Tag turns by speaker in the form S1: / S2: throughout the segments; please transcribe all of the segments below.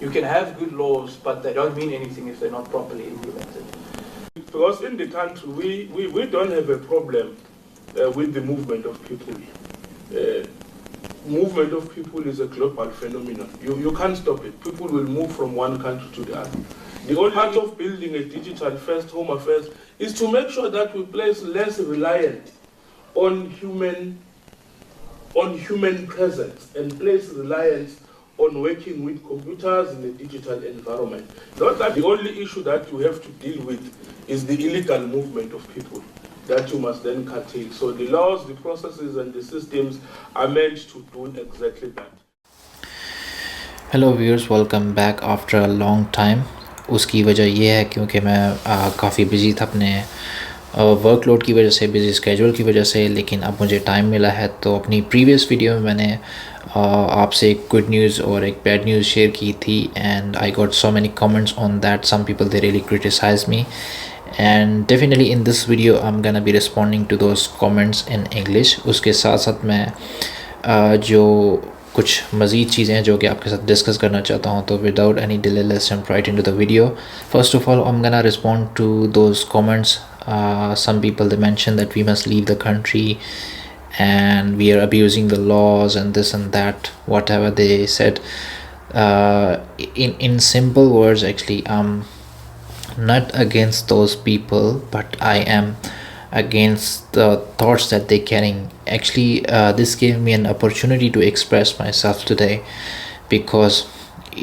S1: You can have good laws, but they don't mean anything if they're not properly implemented.
S2: Because in the country, we don't have a problem with the movement of people. Movement of people is a global phenomenon. You can't stop it. People will move from one country to the other. The only part of building a digital first home affairs is to make sure that we place less reliant on human presence and place reliance on working with computers in a digital environment. Not that the only issue that you have to deal with is the illegal movement of people that you must then curtail. So the laws, the processes and the systems are meant to do exactly that.
S3: Hello viewers, welcome back after a long time. उसकी वजह यह है क्योंकि मैं काफ़ी busy था अपने workload की वजह से, बिज़ी स्केड्यूल की वजह से, लेकिन अब मुझे टाइम मिला है। तो अपनी प्रीवियस वीडियो में मैंने आपसे एक गुड न्यूज़ और एक बैड न्यूज़ शेयर की थी, and I got so many comments on that. Some people they really criticise me, and definitely in this video I am gonna be responding to those comments in English. उसके साथ साथ मैं जो कुछ मज़ीद चीज़ें हैं जो कि आपके साथ डिस्कस करना चाहता हूँ। तो without any delay let's jump right into the video. First of all I am gonna respond to those comments. Some people, they mention that we must leave the country and we are abusing the laws and this and that, whatever they said. In simple words, actually, I'm not against those people, but I am against the thoughts that they're carrying. Actually, this gave me an opportunity to express myself today, because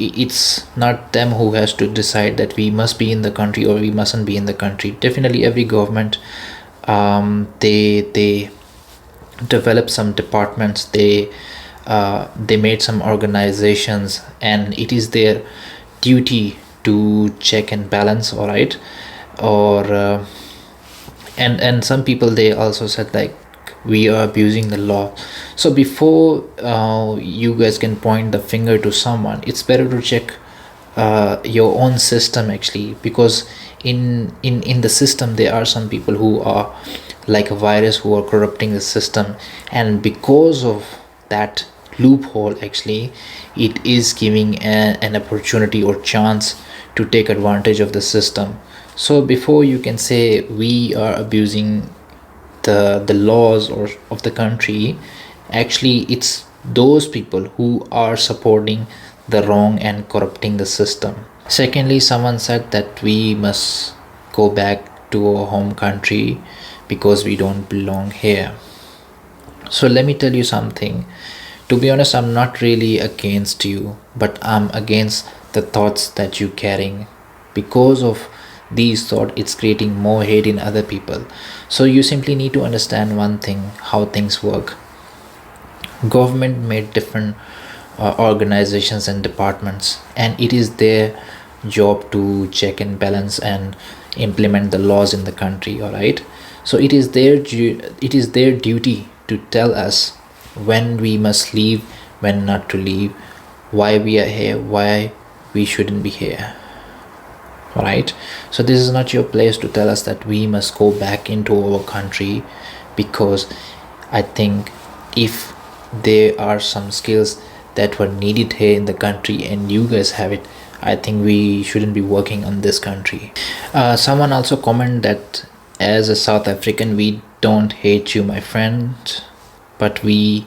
S3: it's not them who has to decide that we must be in the country or we mustn't be in the country. Definitely every government, they develop some departments, they made some organizations, and it is their duty to check and balance, all right? Or and some people, they also said like we are abusing the law. So before you guys can point the finger to someone, it's better to check your own system, actually, because in the system there are some people who are like a virus, who are corrupting the system, and because of that loophole, actually, it is giving an opportunity or chance to take advantage of the system. So before you can say we are abusing the laws or of the country, actually it's those people who are supporting the wrong and corrupting the system. Secondly, someone said that we must go back to our home country because we don't belong here. So let me tell you something. To be honest, I'm not really against you, but I'm against the thoughts that you're carrying. Because of these thoughts, it's creating more hate in other people. So you simply need to understand one thing, how things work. Government made different organizations and departments, and it is their job to check and balance and implement the laws in the country, all right? So it is their duty to tell us when we must leave, when not to leave, why we are here, why we shouldn't be here. All right, so this is not your place to tell us that we must go back into our country, because I think if there are some skills that were needed here in the country and you guys have it, I think we shouldn't be working on this country. Someone also commented that as a South African, we don't hate you, my friend, but we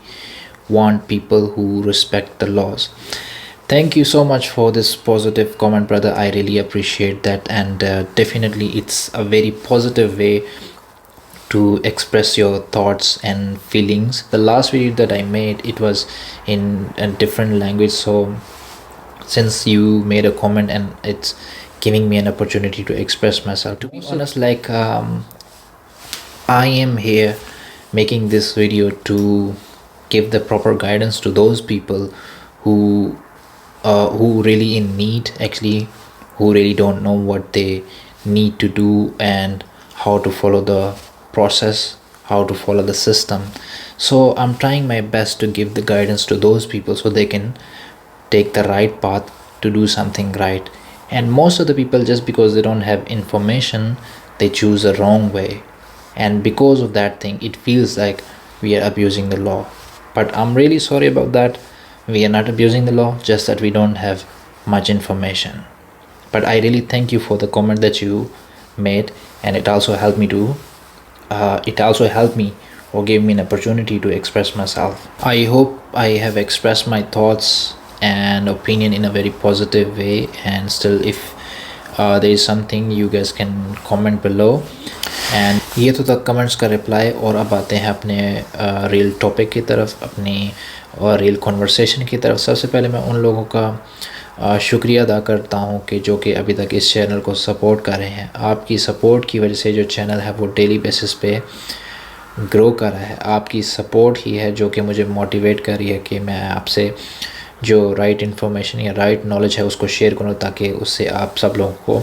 S3: want people who respect the laws. Thank you so much for this positive comment, brother. I really appreciate that, and definitely it's a very positive way to express your thoughts and feelings. The last video that I made, it was in a different language, so since you made a comment and it's giving me an opportunity to express myself, to be honest, like I am here making this video to give the proper guidance to those people who really in need, actually, who really don't know what they need to do and how to follow the process, how to follow the system. So I'm trying my best to give the guidance to those people so they can take the right path to do something right. And most of the people, just because they don't have information, they choose the wrong way, and because of that thing, it feels like we are abusing the law. But I'm really sorry about that. We are not abusing the law, just that we don't have much information. But I really thank you for the comment that you made, and it also helped me or gave me an opportunity to express myself. I hope I have expressed my thoughts and opinion in a very positive way, and still if there is something, you guys can comment below. And یہ تو تھا comments کا reply, اور اب آتے ہیں اپنے rail topic کی طرف، اپنی اور ریل کنورسیشن کی طرف. سب سے پہلے میں ان لوگوں کا شکریہ ادا کرتا ہوں کہ جو کہ ابھی تک اس چینل کو سپورٹ کر رہے ہیں. آپ کی سپورٹ کی وجہ سے جو چینل ہے وہ ڈیلی بیسس پہ گرو کر رہا ہے. آپ کی سپورٹ ہی ہے جو کہ مجھے موٹیویٹ کر رہی ہے کہ میں آپ سے جو رائٹ انفارمیشن یا رائٹ نالج ہے اس کو شیئر کروں، تاکہ اس سے آپ سب لوگوں کو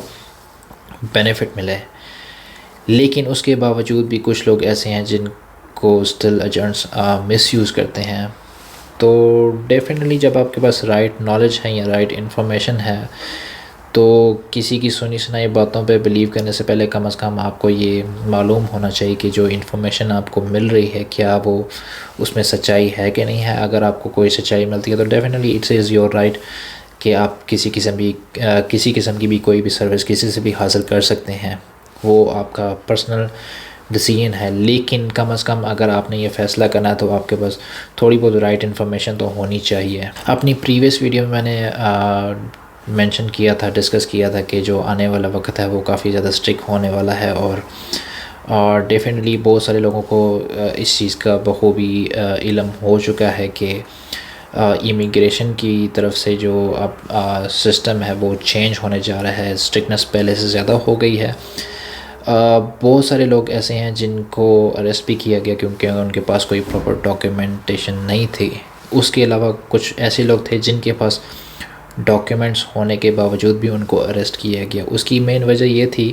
S3: بینیفٹ ملے. لیکن اس کے باوجود بھی کچھ لوگ ایسے ہیں جن کو اسٹل ایجنٹس مس یوز کرتے ہیں. تو ڈیفینیٹلی جب آپ کے پاس رائٹ نالج ہے یا رائٹ انفارمیشن ہے، تو کسی کی سنی سنائی باتوں پہ بلیو کرنے سے پہلے کم از کم آپ کو یہ معلوم ہونا چاہیے کہ جو انفارمیشن آپ کو مل رہی ہے کیا وہ اس میں سچائی ہے کہ نہیں ہے. اگر آپ کو کوئی سچائی ملتی ہے تو definitely it's is your right کہ آپ کسی قسم کی بھی کوئی بھی سروس کسی سے بھی حاصل کر سکتے ہیں، وہ آپ کا پرسنل ڈیسیژن ہے. لیکن کم از کم اگر آپ نے یہ فیصلہ کرنا ہے تو آپ کے پاس تھوڑی بہت رائٹ انفارمیشن تو ہونی چاہیے. اپنی پریویس ویڈیو میں نے مینشن کیا تھا، ڈسکس کیا تھا کہ جو آنے والا وقت ہے وہ کافی زیادہ اسٹرک ہونے والا ہے، اور ڈیفینیٹلی بہت سارے لوگوں کو اس چیز کا بخوبی علم ہو چکا ہے کہ امیگریشن کی طرف سے جو اب سسٹم ہے وہ چینج ہونے جا رہا ہے. اسٹرکنس پہلے سے زیادہ ہو گئی ہے. بہت سارے لوگ ایسے ہیں جن کو اریسٹ بھی کیا گیا کیونکہ ان کے پاس کوئی پراپر ڈاکیومنٹیشن نہیں تھی. اس کے علاوہ کچھ ایسے لوگ تھے جن کے پاس ڈاکیومنٹس ہونے کے باوجود بھی ان کو اریسٹ کیا گیا. اس کی مین وجہ یہ تھی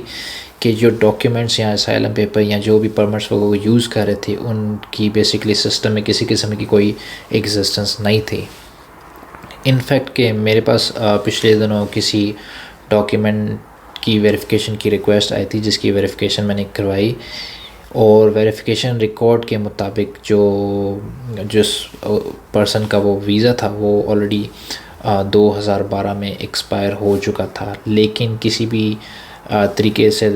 S3: کہ جو ڈاکیومنٹس یا اسائلم پیپر یا جو بھی پرمٹس وہ یوز کر رہے تھے ان کی بیسکلی سسٹم میں کسی قسم کی کوئی ایگزسٹنس نہیں تھی. انفیکٹ کہ میرے پاس پچھلے دنوں کسی ڈاکیومنٹ کی ویریفیکیشن کی ریکویسٹ آئی تھی، جس کی ویریفیکیشن میں نے کروائی، اور ویریفیکیشن ریکارڈ کے مطابق جس پرسن کا وہ ویزا تھا وہ آلریڈی 2012 میں ایکسپائر ہو چکا تھا. لیکن کسی بھی طریقے سے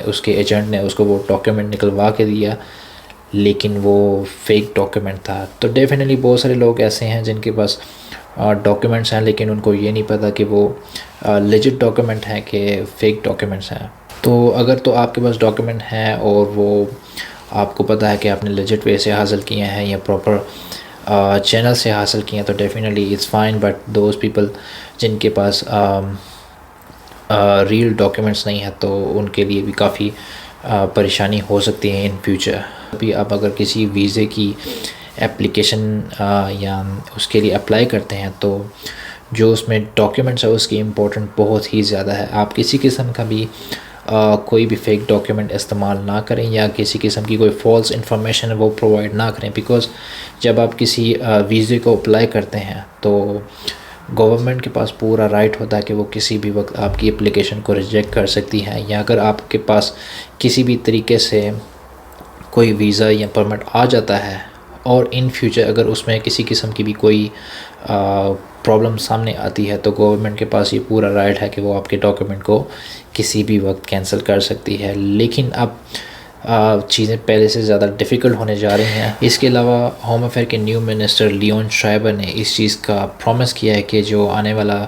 S3: اس کے ایجنٹ نے اس کو وہ ڈاکیومنٹ نکلوا کے دیا، لیکن وہ فیک ڈاکیومنٹ تھا. تو ڈیفینیٹلی بہت سارے لوگ ایسے ہیں جن کے پاس ڈاکیومنٹس ہیں لیکن ان کو یہ نہیں پتہ کہ وہ لیجٹ ڈاکیومنٹ ہیں کہ فیک ڈاکیومنٹس ہیں. تو اگر تو آپ کے پاس ڈاکیومنٹ ہیں اور وہ آپ کو پتہ ہے کہ آپ نے لیجٹ وے سے حاصل کیے ہیں یا پراپر چینل سے حاصل کیے ہیں، تو definitely it's fine. But those people جن کے پاس ریئل ڈاکیومنٹس نہیں ہیں تو ان کے لیے بھی کافی پریشانی ہو سکتی ہے ان فیوچر. ابھی آپ اگر کسی ویزے کی اپلیکیشن یا اس کے لیے اپلائی کرتے ہیں تو جو اس میں ڈاکیومنٹس ہے اس کی امپورٹنٹ بہت ہی زیادہ ہے. آپ کسی قسم کا بھی کوئی بھی فیک ڈاکیومنٹ استعمال نہ کریں یا کسی قسم کی کوئی فالس انفارمیشن وہ پرووائڈ نہ کریں، بیکاز جب آپ کسی ویزے کو اپلائی کرتے ہیں تو گورنمنٹ کے پاس پورا رائٹ ہوتا ہے کہ وہ کسی بھی وقت آپ کی اپلیکیشن کو ریجیکٹ کر سکتی ہے. یا اگر آپ کے پاس کسی بھی طریقے سے کوئی ویزا یا پرمٹ آ جاتا ہے اور ان فیوچر اگر اس میں کسی قسم کی بھی کوئی پرابلم سامنے آتی ہے، تو گورنمنٹ کے پاس یہ پورا رائٹ ہے کہ وہ آپ کے ڈاکیومنٹ کو کسی بھی وقت کینسل کر سکتی ہے. لیکن اب چیزیں پہلے سے زیادہ ڈیفیکلٹ ہونے جا رہی ہیں. اس کے علاوہ ہوم افیئر کے نیو منسٹر لیون شرائبر نے اس چیز کا پرومس کیا ہے کہ جو آنے والا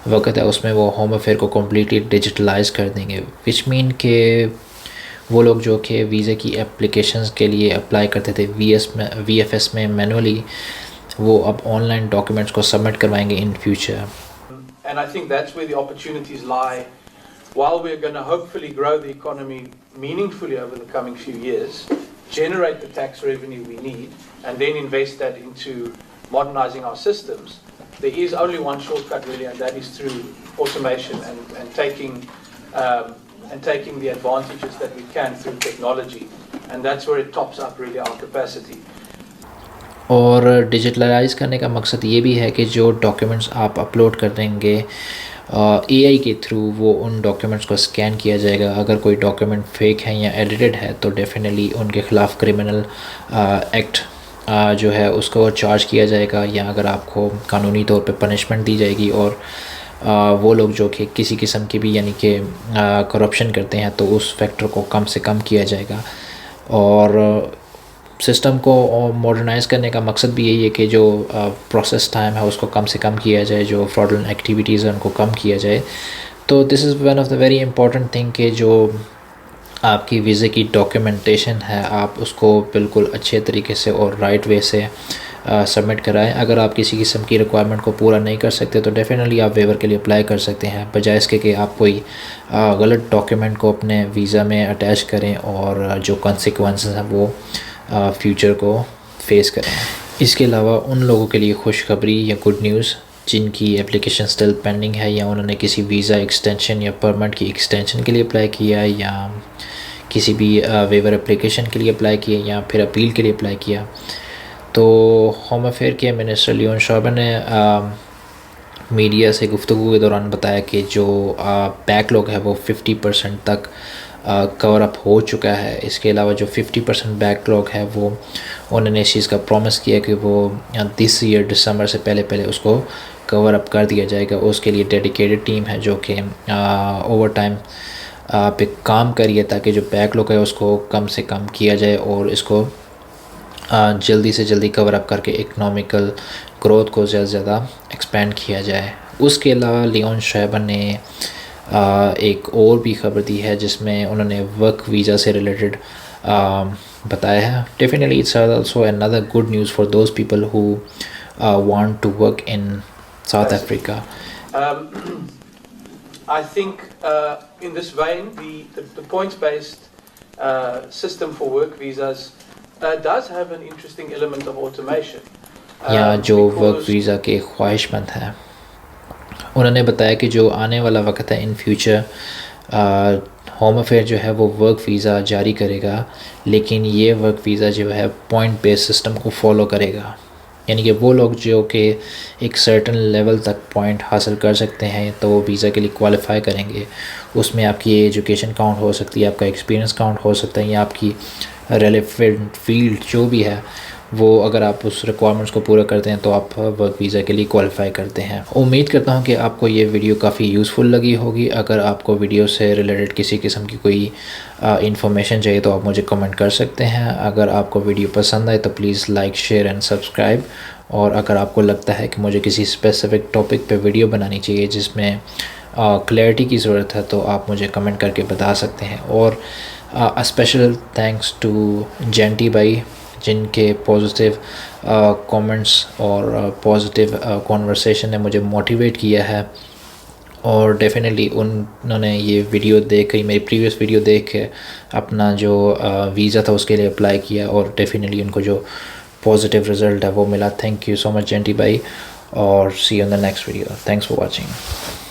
S3: وقت ہے اس میں وہ ہوم افیئر کو کمپلیٹلی ڈیجیٹلائز کر دیں گے، وچ مین کہ وہ لوگ جو کہ ویزا کی اپلیکیشنز کے لیے اپلائی کرتے تھے وی ایف ایس میں مینولی، وہ اب آن لائن ڈاکیومنٹس کو سبمٹ کروائیں گے in future.
S1: And I think that's where the opportunities lie. While we're going to hopefully grow the economy meaningfully over the coming few years, generate the tax revenue we need, and then invest that into modernizing our systems, there is only one shortcut really, and that is through automation and taking the advantages that we can through technology. And that's where it tops up really our capacity.
S3: اور digitalise کرنے کا مقصد یہ بھی ہے کہ جو documents آپ اپلوڈ کر دیں گے اے آئی کے تھرو، وہ ان ڈاکیومنٹس کو اسکین کیا جائے گا. اگر کوئی ڈاکیومنٹ فیک ہے یا ایڈیٹڈ ہے تو ڈیفینیٹلی ان کے خلاف کرمنل ایکٹ جو ہے اس کو چارج کیا جائے گا، یا اگر آپ کو قانونی طور پہ پنشمنٹ دی جائے گی، اور وہ لوگ جو کہ کسی قسم کی بھی یعنی کہ کرپشن کرتے ہیں تو اس فیکٹر کو کم سے کم کیا جائے گا. اور سسٹم کو ماڈرنائز کرنے کا مقصد بھی یہی ہے کہ جو پروسیس ٹائم ہے اس کو کم سے کم کیا جائے، جو فراڈلنٹ ایکٹیویٹیز ہیں ان کو کم کیا جائے. تو this is one of the very important thing کہ جو آپ کی ویزے کی ڈاکیومنٹیشن ہے آپ اس کو بالکل اچھے طریقے سے اور رائٹ وے سے سبمٹ کرائیں. اگر آپ کسی قسم کی ریکوائرمنٹ کو پورا نہیں کر سکتے تو ڈیفینیٹلی آپ ویور کے لیے اپلائی کر سکتے ہیں، بجائے اس کے کہ آپ کوئی غلط ڈاکیومنٹ کو اپنے ویزا میں اٹیچ کریں اور جو کانسیکوینسز ہیں وہ فیوچر کو فیس کریں. اس کے علاوہ ان لوگوں کے لیے خوشخبری یا گڈ نیوز جن کی اپلیکیشن سٹل پینڈنگ ہے، یا انہوں نے کسی ویزا ایکسٹینشن یا پرمٹ کی ایکسٹینشن کے لیے اپلائی کیا ہے، یا کسی بھی ویور اپلیکیشن کے لیے اپلائی کیا، یا پھر اپیل کے لیے اپلائی کیا. تو ہوم افیئر کے منسٹر لیون شعبہ نے میڈیا سے گفتگو کے دوران بتایا کہ جو بیک لوگ ہے وہ 50% تک کور اپ ہو چکا ہے. اس کے علاوہ جو 50% بیک لاگ ہے وہ انہوں نے اس چیز کا پرومس کیا کہ وہ دس ایئر دسمبر سے پہلے اس کو کور اپ کر دیا جائے گا. اس کے لیے ڈیڈیکیٹڈ ٹیم ہے جو کہ اوور ٹائم پہ کام کریے تاکہ جو بیک لاگ ہے اس کو کم سے کم کیا جائے اور اس کو جلدی سے جلدی کور اپ کر کے اکنامیکل گروتھ کو زیادہ سے زیادہ ایکسپینڈ کیا جائے. اس کے علاوہ لیون شعیبہ نے ایک اور بھی خبر دی ہے جس میں انہوں نے ورک ویزا سے ریلیٹڈ بتایا ہے. Definitely it's also another good news for those people who want to work in South Africa.
S1: I think in this vein, the points-based system for work visas does have an interesting element of automation.
S3: یا جو work
S1: because-
S3: visa کے خواہش مند ہیں انہوں نے بتایا کہ جو آنے والا وقت ہے ان فیوچر ہوم افیئر جو ہے وہ ورک ویزا جاری کرے گا، لیکن یہ ورک ویزا جو ہے پوائنٹ بیس سسٹم کو فالو کرے گا. یعنی کہ وہ لوگ جو کہ ایک سرٹن لیول تک پوائنٹ حاصل کر سکتے ہیں تو وہ ویزا کے لیے کوالیفائی کریں گے. اس میں آپ کی ایجوکیشن کاؤنٹ ہو سکتی ہے، آپ کا ایکسپیرینس کاؤنٹ ہو سکتا ہے، یا آپ کی ریلیونٹ فیلڈ جو بھی ہے وہ اگر آپ اس ریکوائرمنٹس کو پورا کرتے ہیں تو آپ ورک ویزا کے لیے کوالیفائی کرتے ہیں. امید کرتا ہوں کہ آپ کو یہ ویڈیو کافی یوزفل لگی ہوگی. اگر آپ کو ویڈیو سے ریلیٹڈ کسی قسم کی کوئی انفارمیشن چاہیے تو آپ مجھے کمنٹ کر سکتے ہیں. اگر آپ کو ویڈیو پسند آئے تو please like, share and subscribe. اور اگر آپ کو لگتا ہے کہ مجھے کسی اسپیسیفک ٹاپک پہ ویڈیو بنانی چاہیے جس میں کلیئرٹی کی ضرورت ہے تو آپ مجھے کمنٹ کر کے بتا سکتے ہیں. اور اسپیشل تھینکس ٹو جینٹی بھائی جن کے پازیٹیو کومنٹس اور پازیٹیو کانورسیشن نے مجھے موٹیویٹ کیا ہے. اور ڈیفینیٹلی انہوں نے یہ ویڈیو دیکھ کے، میری پریویس ویڈیو دیکھ کے اپنا جو ویزا تھا اس کے لیے اپلائی کیا، اور ڈیفینیٹلی ان کو جو پازیٹیو رزلٹ ہے وہ ملا. تھینک یو سو مچ جینٹی بھائی، اور see you in the next video. Thanks for watching.